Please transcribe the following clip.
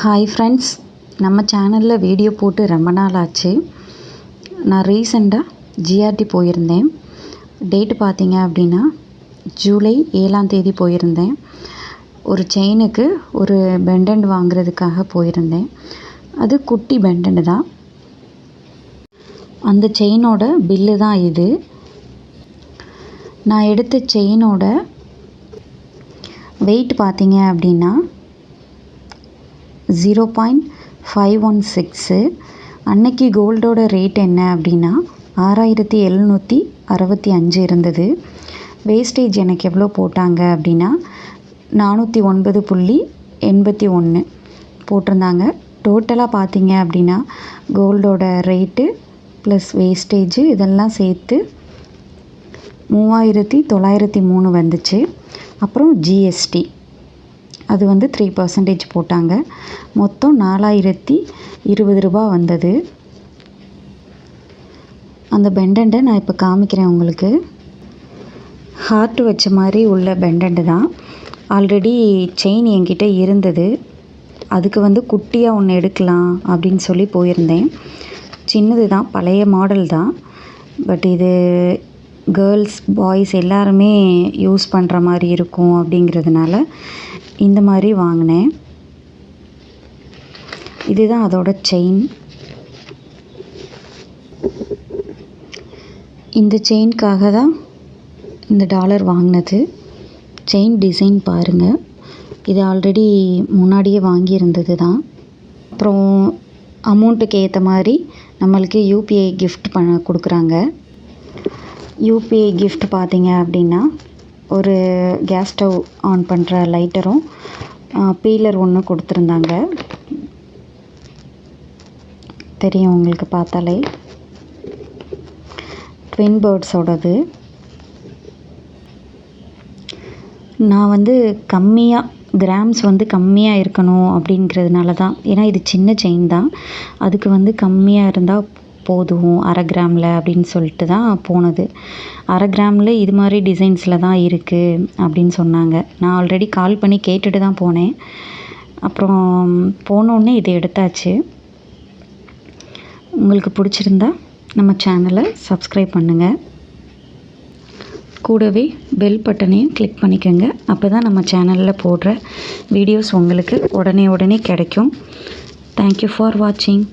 Hi friends, நம்ம சேனலில் video போட்டு ரொம்ப நாள் ஆச்சு. நான் ரீசெண்டாக ஜிஆர்டி போயிருந்தேன். டேட்டு பார்த்தீங்க அப்படின்னா ஜூலை 7ஆம் தேதி போயிருந்தேன். ஒரு செயினுக்கு ஒரு பெண்டன்ட் வாங்குறதுக்காக போயிருந்தேன். அது குட்டி பெண்டன்ட் தான். அந்த செயினோட பில்லு தான் இது. நான் எடுத்த செயினோட வெயிட் பார்த்தீங்க அப்படின்னா 0.516. அன்னைக்கு கோல்டோட ரேட் என்ன அப்படின்னா 6765 இருந்தது. வேஸ்டேஜ் எனக்கு எவ்வளோ போட்டாங்க அப்படின்னா 409.81 போட்டிருந்தாங்க. டோட்டலாக பார்த்தீங்க அப்படின்னா கோல்டோட ரேட்டு ப்ளஸ் வேஸ்டேஜு இதெல்லாம் சேர்த்து 3903 வந்துச்சு. அப்புறம் ஜிஎஸ்டி அது 3% போட்டாங்க. மொத்தம் 4020 ரூபா வந்தது. அந்த பெண்டண்ட்டை நான் இப்போ காமிக்கிறேன் உங்களுக்கு. ஹார்ட் வச்ச மாதிரி உள்ள பெண்டண்ட்டு தான். ஆல்ரெடி செயின் என்கிட்ட இருந்தது. அதுக்கு குட்டியாக ஒன்று எடுக்கலாம் அப்படின்னு சொல்லி போயிருந்தேன். சின்னது தான், பழைய மாடல் தான். பட் இது கேர்ள்ஸ் பாய்ஸ் எல்லாருமே யூஸ் பண்ணுற மாதிரி இருக்கும் அப்படிங்கிறதுனால இந்த மாதிரி வாங்கினேன். இதுதான் அதோட செயின். இந்த செயின்காக தான் இந்த டாலர் வாங்கினது. செயின் டிசைன் பாருங்கள். இது ஆல்ரெடி முன்னாடியே வாங்கியிருந்தது தான். அப்புறம் அமௌண்ட்டுக்கு ஏற்ற மாதிரி நம்மளுக்கு யூபிஐ கிஃப்ட் கொடுக்குறாங்க. யூபிஐ கிஃப்ட் பார்த்தீங்க அப்படின்னா ஒரு கேஸ் ஸ்டவ் ஆன் பண்ணுற லைட்டரும் பீலர் ஒன்று கொடுத்துருந்தாங்க. தெரியும் உங்களுக்கு பார்த்தாலே. ட்வின் பேர்ட்ஸோடது. நான் கம்மியாக கிராம்ஸ் கம்மியாக இருக்கணும் அப்படிங்கிறதுனால தான். ஏன்னா இது சின்ன செயின் தான். அதுக்கு கம்மியாக இருந்தால் போதும் 1/2 கிராமில் அப்படின்னு சொல்லிட்டு தான் போனது. 1/2 கிராமில் இது மாதிரி டிசைன்ஸில் தான் இருக்குது அப்படின்னு சொன்னாங்க. நான் ஆல்ரெடி கால் பண்ணி கேட்டுட்டு தான் போனேன். அப்புறம் போனோடனே இதை எடுத்தாச்சு. உங்களுக்கு பிடிச்சிருந்தா நம்ம சேனலை சப்ஸ்கிரைப் பண்ணுங்கள். கூடவே பெல் பட்டனையும் கிளிக் பண்ணிக்கோங்க. அப்போ தான் நம்ம சேனலில் போடுற வீடியோஸ் உங்களுக்கு உடனே கிடைக்கும். தேங்க்யூ ஃபார் வாட்சிங்.